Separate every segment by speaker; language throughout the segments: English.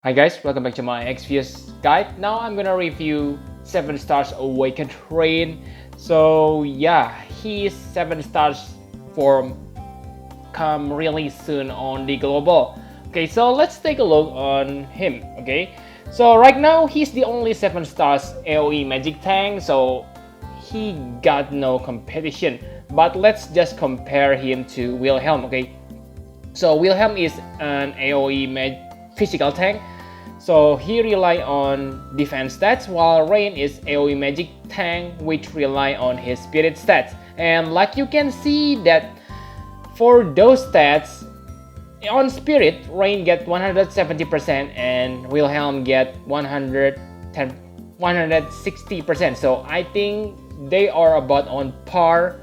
Speaker 1: Hi guys, welcome back to my XVS guide. Now I'm gonna review 7 stars Awakened Rain. So yeah, his 7 stars form come really soon on the global. Okay, so let's take a look on him. Okay, so right now he's the only 7 stars AoE magic tank, so he got no competition. But let's just compare him to Wilhelm. Okay, so Wilhelm is an AoE physical tank, so he rely on defense stats, while Rain is AoE magic tank which rely on his spirit stats. And like you can see that for those stats, on spirit, Rain get 170% and Wilhelm get 160%. So I think they are about on par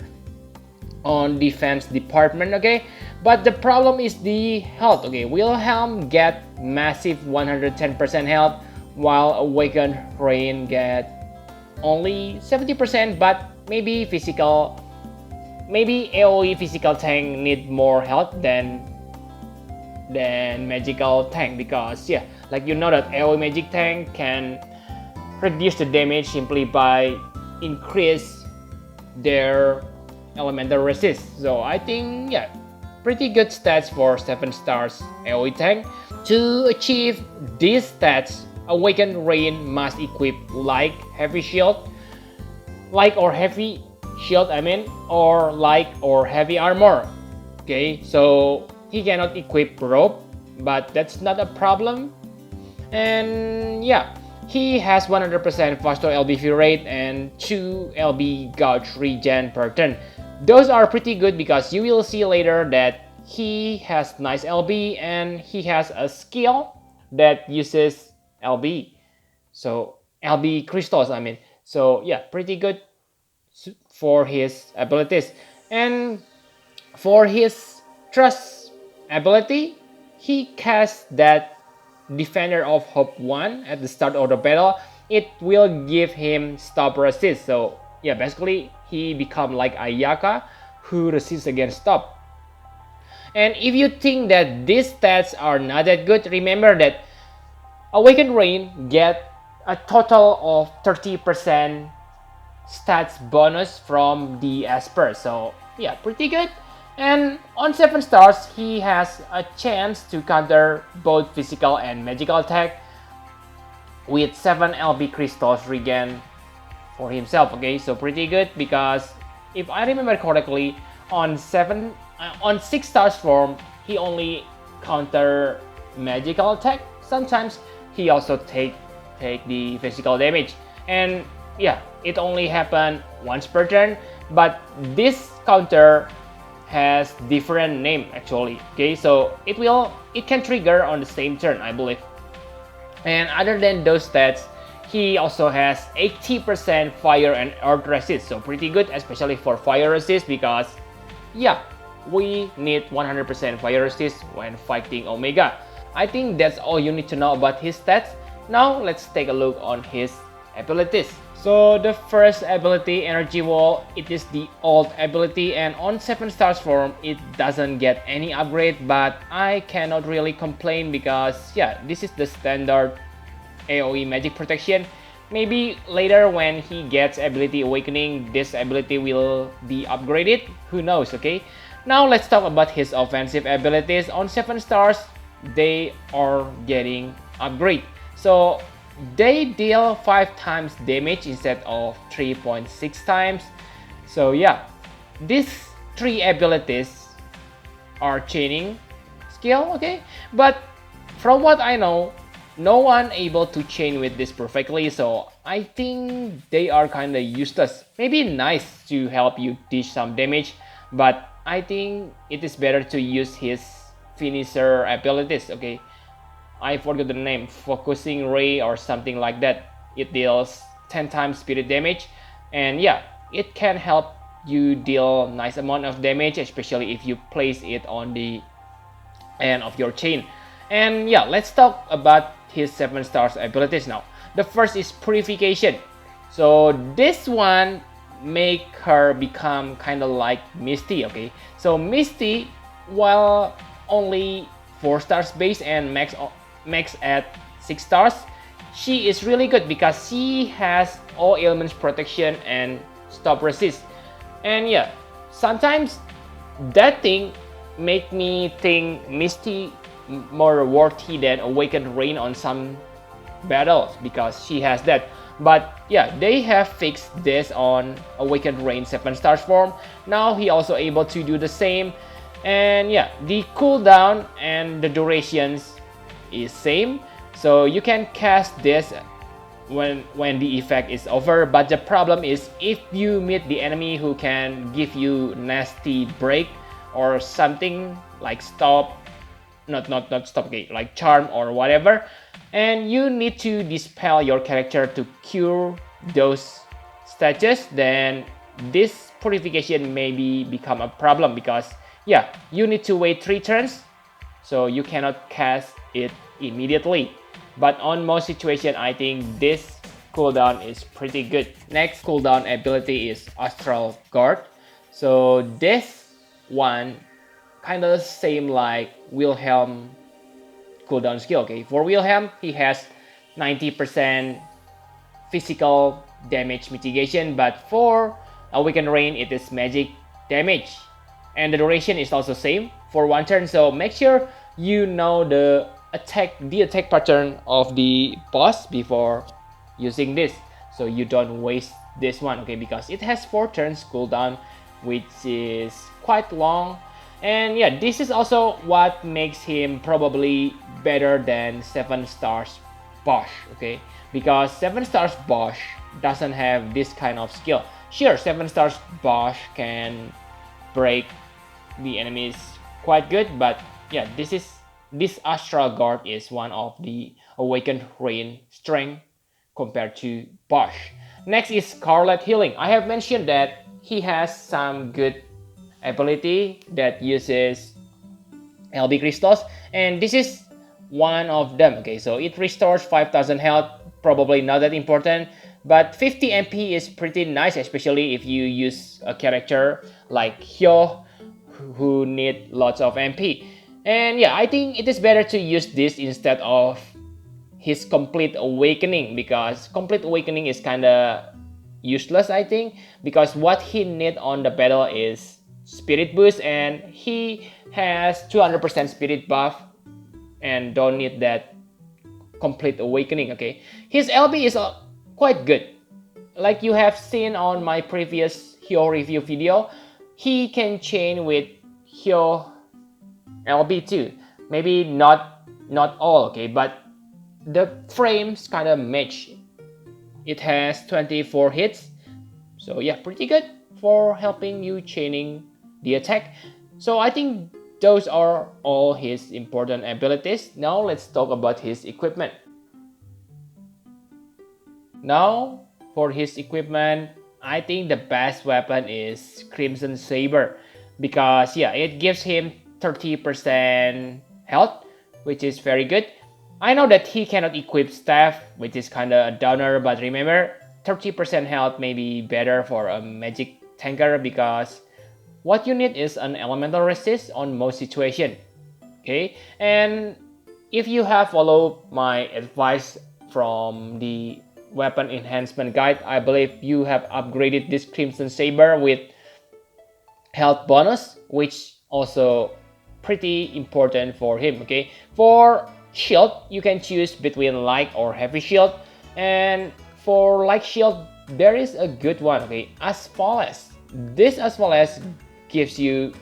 Speaker 1: on defense department. Okay, but the problem is the health. Okay, Wilhelm get massive 110% health, while Awakened Rain get only 70%. But maybe AoE physical tank need more health than magical tank, because yeah, like you know that AoE magic tank can reduce the damage simply by increase their elemental resist. So I think yeah, pretty good stats for 7 stars AoE tank. To achieve these stats, Awakened Rain must equip like heavy shield, heavy shield or or heavy armor. Okay, so he cannot equip rope, but that's not a problem. And yeah, he has 100% faster LBV rate and 2 LB gauge regen per turn. Those are pretty good because you will see later that he has nice LB and he has a skill that uses LB. So LB crystals, So yeah, pretty good for his abilities. And for his trust ability, he casts that Defender of Hope 1 at the start of the battle. It will give him stop resist. So yeah, basically he become like Ayaka who resists against stop. And if you think that these stats are not that good, remember that Awakened Rain get a total of 30% stats bonus from the Esper. So yeah, pretty good. And on 7 stars, he has a chance to counter both physical and magical attack with 7 LB crystals regen for himself. Okay, so pretty good because if I remember correctly, on 6 stars form, he only counter magical attack. Sometimes he also take the physical damage, and yeah, it only happen once per turn. But this counter has different name actually. Okay, so it can trigger on the same turn, I believe. And other than those stats, he also has 80% fire and earth resist, so pretty good, especially for fire resist, because yeah, we need 100% fire resist when fighting Omega. I think that's all you need to know about his stats. Now let's take a look on his abilities. So the first ability, Energy Wall, it is the old ability, and on 7 stars form it doesn't get any upgrade, but I cannot really complain because yeah, this is the standard AoE magic protection. Maybe later when he gets ability Awakening, this ability will be upgraded, who knows. Okay, now let's talk about his offensive abilities. On 7 stars they are getting upgrade, so they deal 5 times damage instead of 3.6 times. So yeah, these 3 abilities are chaining skill. Okay, but from what I know, no one able to chain with this perfectly, so I think they are kinda useless. Maybe nice to help you dish some damage, but I think it is better to use his finisher abilities. Okay, I forgot the name, Focusing Ray or something like that. It deals 10 times spirit damage, and yeah, it can help you deal nice amount of damage, especially if you place it on the end of your chain. And yeah, let's talk about his 7 stars abilities now. The first is Purification. So this one make her become kind of like Misty. Okay, so Misty, while only 4 stars base and max at 6 stars. She is really good because she has all elements protection and stop resist. And yeah, sometimes that thing make me think Misty more worthy than Awakened Rain on some battles because she has that. But yeah, they have fixed this on Awakened Rain 7 stars form. Now he also able to do the same. And yeah, the cooldown and the durations is same. So you can cast this when the effect is over, but the problem is if you meet the enemy who can give you nasty break or something like stop, not stop, okay, like charm or whatever, and you need to dispel your character to cure those stages, then this purification maybe become a problem because yeah, you need to wait 3 turns, so you cannot cast it immediately. But on most situations, I think this cooldown is pretty good. Next cooldown ability is Astral Guard. So this one kind of same like Wilhelm cooldown skill. Okay, for Wilhelm, he has 90% physical damage mitigation, but for Awakened Rain, it is magic damage. And the duration is also same for 1 turn, so make sure you know the attack pattern of the boss before using this, so you don't waste this one, okay, because it has 4 turns cooldown, which is quite long. And yeah, this is also what makes him probably better than 7 stars Bosch, okay, because 7 stars Bosch doesn't have this kind of skill. Sure, 7 stars Bosch can break the enemies quite good, but yeah, this Astral Guard is one of the Awakened Rain strength compared to Bosch. Next is Scarlet Healing. I have mentioned that he has some good ability that uses LB crystals, and this is one of them. Okay, so it restores 5,000 health, probably not that important, but 50 MP is pretty nice, especially if you use a character like Hyo who need lots of MP. And yeah, I think it is better to use this instead of his Complete Awakening, because Complete Awakening is kinda useless, I think, because what he need on the battle is Spirit Boost, and he has 200% Spirit buff and don't need that Complete Awakening, okay? His LB is quite good. Like you have seen on my previous Hyo review video, he can chain with Hyo LB2. Maybe not all, okay, but the frames kind of match. It has 24 hits, so yeah, pretty good for helping you chaining the attack. So I think those are all his important abilities. Now let's talk about his equipment. Now for his equipment, I think the best weapon is Crimson Saber, because yeah, it gives him 30% health, which is very good. I know that he cannot equip staff, which is kinda a downer, but remember, 30% health may be better for a magic tanker because what you need is an elemental resist on most situations. Okay, and if you have followed my advice from the weapon enhancement guide, I believe you have upgraded this Crimson Saber with health bonus, which also pretty important for him. Okay, for shield, you can choose between light or heavy shield, and for light shield, there is a good one. Okay, Asphaltes. This Asphaltes gives you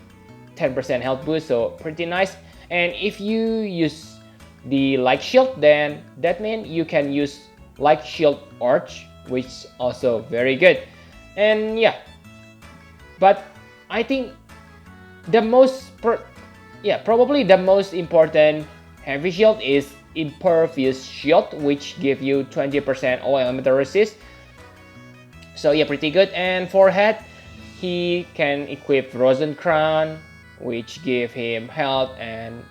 Speaker 1: 10% health boost, so pretty nice. And if you use the light shield, then that means you can use light shield arch, which also very good. And yeah, but I think the probably the most important heavy shield is Impervious Shield, which give you 20% all elemental resist. So yeah, pretty good. And for head, he can equip Rosencrown, which give him health and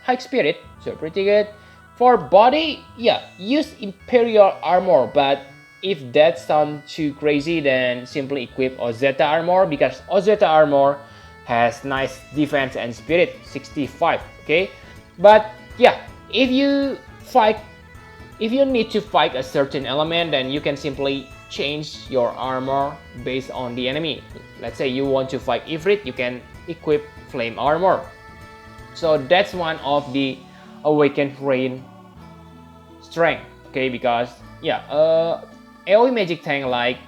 Speaker 1: high spirit, so pretty good. For body, yeah, use Imperial Armor, but if that sounds too crazy, then simply equip Ozeta Armor, because Ozeta Armor has nice defense and spirit, 65, okay? But yeah, if you fight If you need to fight a certain element, then you can simply change your armor based on the enemy. Let's say you want to fight Ifrit, you can equip flame armor. So that's one of the Awakened Rain strength, okay, because yeah, AoE magic tank like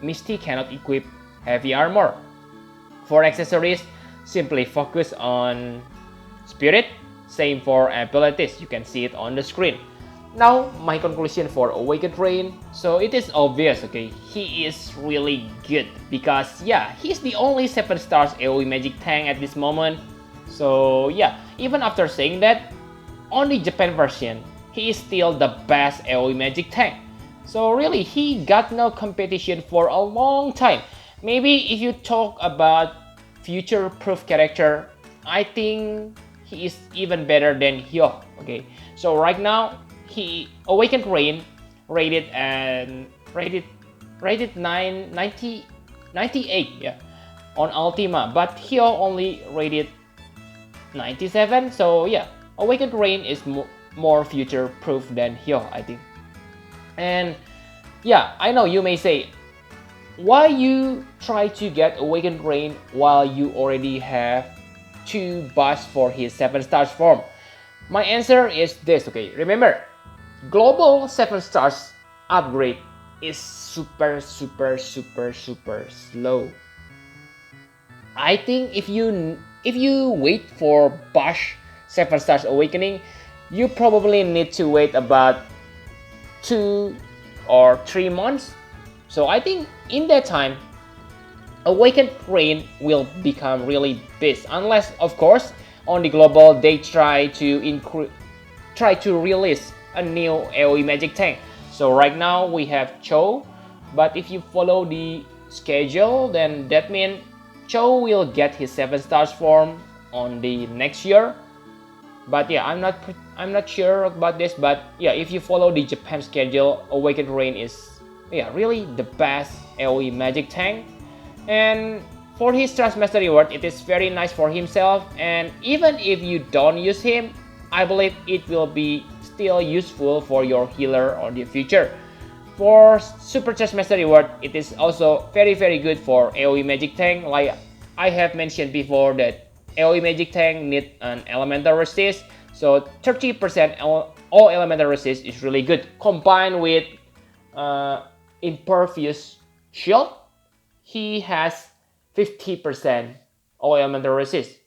Speaker 1: Misty cannot equip heavy armor. For accessories, simply focus on Spirit, same for abilities, you can see it on the screen. Now, my conclusion for Awakened Rain, so it is obvious, okay, he is really good because yeah, he's the only 7 stars AoE magic tank at this moment. So yeah, even after saying that, on the Japan version, he is still the best AoE magic tank. So really, he got no competition for a long time. Maybe if you talk about future-proof character, I think he is even better than Hyo, okay? So right now, he Awakened Rain rated 98, yeah, on Ultima, but Hyo only rated 97. So yeah, Awakened Rain is more future proof than Hyo, I think. And yeah, I know you may say, why you try to get Awakened Rain while you already have 2 buffs for his 7 stars form? My answer is this, okay? Remember, global 7 stars upgrade is super slow. I think if you wait for Bash 7 stars awakening, you probably need to wait about 2 or 3 months. So I think in that time, Awakened Rain will become really beast, unless of course on the global they try to release a new AoE magic tank. So right now we have Cho, but if you follow the schedule, then that means Cho will get his 7 stars form on the next year. But yeah, I'm not sure about this, but yeah, if you follow the Japan schedule, Awakened Rain is yeah really the best AoE magic tank. And for his Trust Master reward, it is very nice for himself, and even if you don't use him, I believe it will be still useful for your healer on the future. For Super Trust Master reward, it is also very good for AoE magic tank. Like I have mentioned before that AoE magic tank need an elemental resist, so 30% all elemental resist is really good. Combined with Impervious Shield, he has 50% all elemental resist,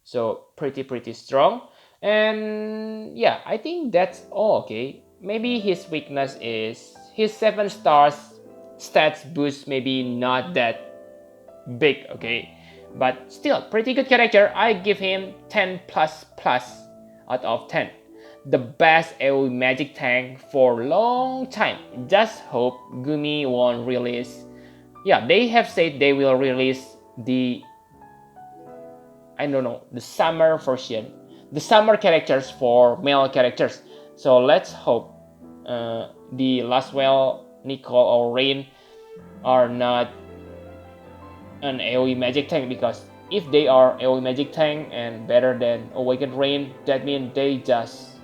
Speaker 1: so pretty strong. And yeah, I think that's all, okay? Maybe his weakness is his 7 stars stats boost maybe not that big, okay? But still, pretty good character. I give him 10++ out of 10. The best AoE magic tank for a long time. Just hope Gumi won't release. Yeah, they have said they will release the, I don't know, the summer version. The summer characters for male characters. So let's hope the Laswell, Nicole, or Rain are not an AoE magic tank, because if they are AoE magic tank and better than Awakened Rain, that means they just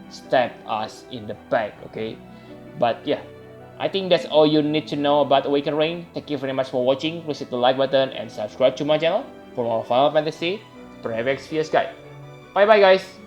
Speaker 1: stab us in the back, okay? But yeah, I think that's all you need to know about Awakened Rain. Thank you very much for watching. Please hit the like button and subscribe to my channel for more Final Fantasy Private Spheres guide. Bye bye guys!